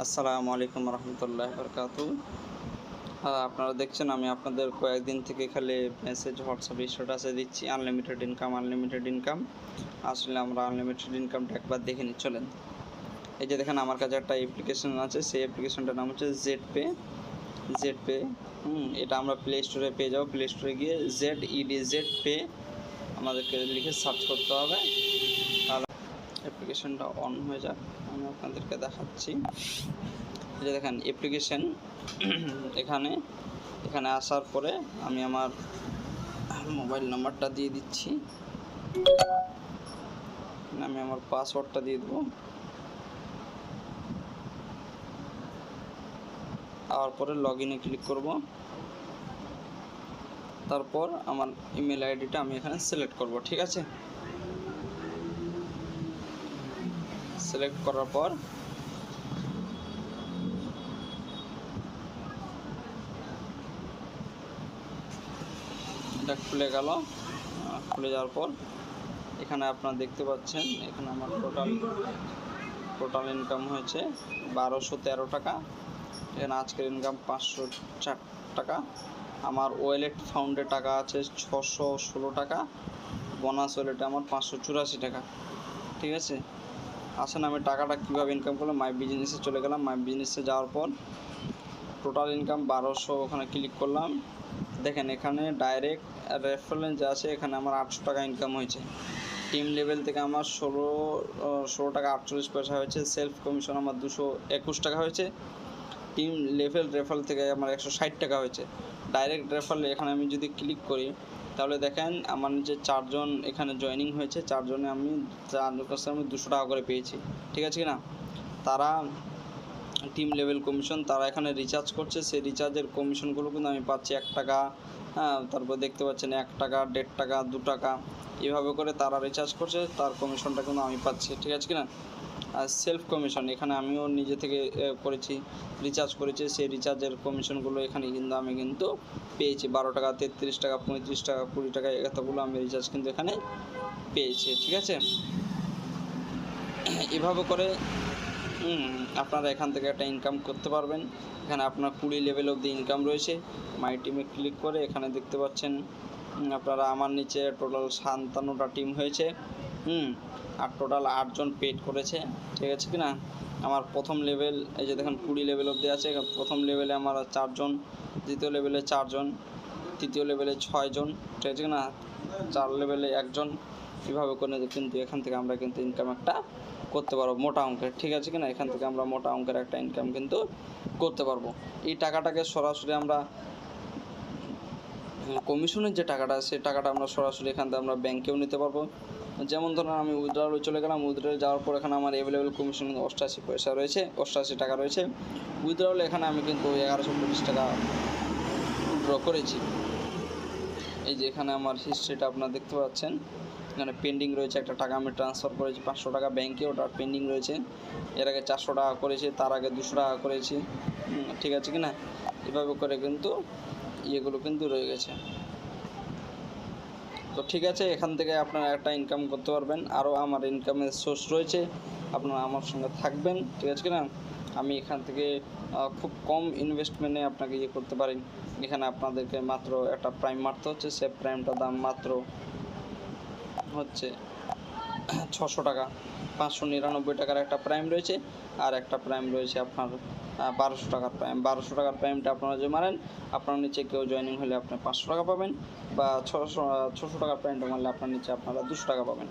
আসসালামু আলাইকুম রহমতুল্লাহ বরকাতু। আপনারা দেখছেন আমি আপনাদের কয়েকদিন থেকে খালি মেসেজ হোয়াটসঅ্যাপ স্ট্যাটাসে দিচ্ছি আনলিমিটেড ইনকাম। আসলে আমরা আনলিমিটেড ইনকামটা একবার দেখে নিই, চলেন। এই যে দেখেন আমার কাছে একটা অ্যাপ্লিকেশন আছে, সেই অ্যাপ্লিকেশনটার নাম হচ্ছে জেড পে। এটা আমরা প্লে স্টোরে পেয়ে যাবো। প্লে স্টোরে গিয়ে জেড পে আমাদেরকে লিখে সার্চ করতে হবে, তাহলে অ্যাপ্লিকেশনটা অন হয়ে যাক। আমি আপনাদেরকে দেখাচ্ছি। এই যে দেখেন অ্যাপ্লিকেশন, এখানে আসার পরে আমি আমার মোবাইল নাম্বারটা দিয়ে দিচ্ছি, আমি আমার পাসওয়ার্ডটা দিয়ে দেবো। তারপরে লগ ইনে ক্লিক করব। তারপর আমার ইমেল আইডিটা আমি এখানে সিলেক্ট করব, ঠিক আছে। সিলেক্ট করার পর এটা খুলে গেল। খুলে যাওয়ার পর এখানে আপনারা দেখতে পাচ্ছেন, এখানে আমার টোটাল ইনকাম হয়েছে 1213 টাকা। এখানে আজকের ইনকাম 504 টাকা। আমার ওয়ালেট ফাউন্ডে টাকা আছে 616 টাকা। বোনাস ওয়ালেটে আমার 584 টাকা, ঠিক আছে। আসেন আমি টাকাটা কীভাবে ইনকাম করলাম, মাই বিজনেসে চলে গেলাম। মাই বিজনেসে যাওয়ার পর টোটাল ইনকাম 1200, ওখানে ক্লিক করলাম। দেখেন এখানে ডাইরেক্ট রেফারেন্স যা আছে, এখানে আমার 800 টাকা ইনকাম হয়েছে। টিম লেভেল থেকে আমার 16 টাকা 48 পয়সা হয়েছে। সেলফ কমিশন আমার 221 টাকা হয়েছে। টিম লেভেল রেফারেল থেকে আমার 160 টাকা হয়েছে। ডাইরেক্ট রেফারেল এখানে আমি যদি ক্লিক করি, তাহলে দেখেন আমার নিচে 4 জন এখানে জয়েনিং হয়েছে। 4 জনে আমি 200 টাকা করে পেয়েছি, ঠিক আছে কি না। তারা টিম লেভেল কমিশন, তারা এখানে রিচার্জ করছে, সেই রিচার্জের কমিশনগুলো কিন্তু আমি পাচ্ছি 1 টাকা। তারপর দেখতে পাচ্ছেন 1 টাকা, 1.5 টাকা, 2 টাকা, এভাবে করে তারা রিচার্জ করছে, তার কমিশনটা কিন্তু আমি পাচ্ছি, ঠিক আছে কি না। আর সেলফ কমিশন এখানে আমিও নিজে থেকে করেছি, রিচার্জ করেছি, সেই রিচার্জের কমিশনগুলো এখানে কিন্তু আমি পেয়েছি 12 টাকা, 33 টাকা, 35 টাকা, 20 টাকা, এতগুলো আমি রিচার্জ কিন্তু এখানে পেয়েছি, ঠিক আছে। এভাবে করে আপনারা এখান থেকে একটা ইনকাম করতে পারবেন। এখানে আপনার 20 লেভেল অবধি ইনকাম রয়েছে। মাই টিমে ক্লিক করে এখানে দেখতে পাচ্ছেন আপনারা আমার নিচে টোটাল 57টা টিম হয়েছে। আর টোটাল 8 জন পেড করেছে, ঠিক আছে কি না। আমার প্রথম লেভেল এই যে দেখেন 20 লেভেল অবধি আছে। প্রথম লেভেলে আমার 4 জন, দ্বিতীয় লেভেলে 4 জন, তৃতীয় লেভেলে 6 জন, ঠিক আছে কি না। 4 লেভেলে 1 জন। কীভাবে করে কিন্তু এখান থেকে আমরা কিন্তু ইনকাম একটা করতে পারবো মোটা অঙ্কের, ঠিক আছে কি না। এখান থেকে আমরা মোটা অঙ্কের একটা ইনকাম কিন্তু করতে পারবো। এই টাকাটাকে সরাসরি আমরা কমিশনের যে টাকাটা, সেই টাকাটা আমরা সরাসরি এখান থেকে আমরা ব্যাংকেও নিতে পারবো। যেমন ধরুন আমি উইথড্রলে চলে গেলাম। উইথড্রলে যাওয়ার পর এখানে আমার অ্যাভেলেবেল কমিশন 88 পয়সা রয়েছে, 88 টাকা রয়েছে। উইথড্রলে এখানে আমি কিন্তু 1125 টাকা উইথড্র করেছি। এই যে এখানে আমার হিস্ট্রিটা আপনারা দেখতে পাচ্ছেন, এখানে পেন্ডিং রয়েছে একটা টাকা আমি ট্রান্সফার করেছি 500 টাকা ব্যাংকে, ওটা পেন্ডিং রয়েছে। এর আগে 400 টাকা করেছি, তার আগে 200 টাকা করেছি, ঠিক আছে কি না। এভাবে করে কিন্তু ইয়েগুলো কিন্তু রয়ে গেছে। তো ঠিক আছে, এখান থেকে আপনারা একটা ইনকাম করতে পারবেন। আরও আমার ইনকামের সোর্স রয়েছে, আপনারা আমার সঙ্গে থাকবেন, ঠিক আছে কি না। আমি এখান থেকে খুব কম ইনভেস্টমেন্টে আপনাকে ইয়ে করতে পারি। এখানে আপনাদেরকে মাত্র একটা প্রাইম মারতে হচ্ছে, সে প্রাইমটার দাম মাত্র হচ্ছে 600 টাকা। 599 টাকার একটা প্রাইম রয়েছে, আর একটা প্রাইম রয়েছে আপনার 1200 টাকার প্রাইম। 1200 টাকার প্রাইমটা আপনারা যে মারেন, আপনার নিচে কেউ জয়েনিং হলে আপনি 500 টাকা পাবেন, বা 600 টাকার প্রাইমটা মারলে আপনার নিচে আপনারা 200 টাকা পাবেন।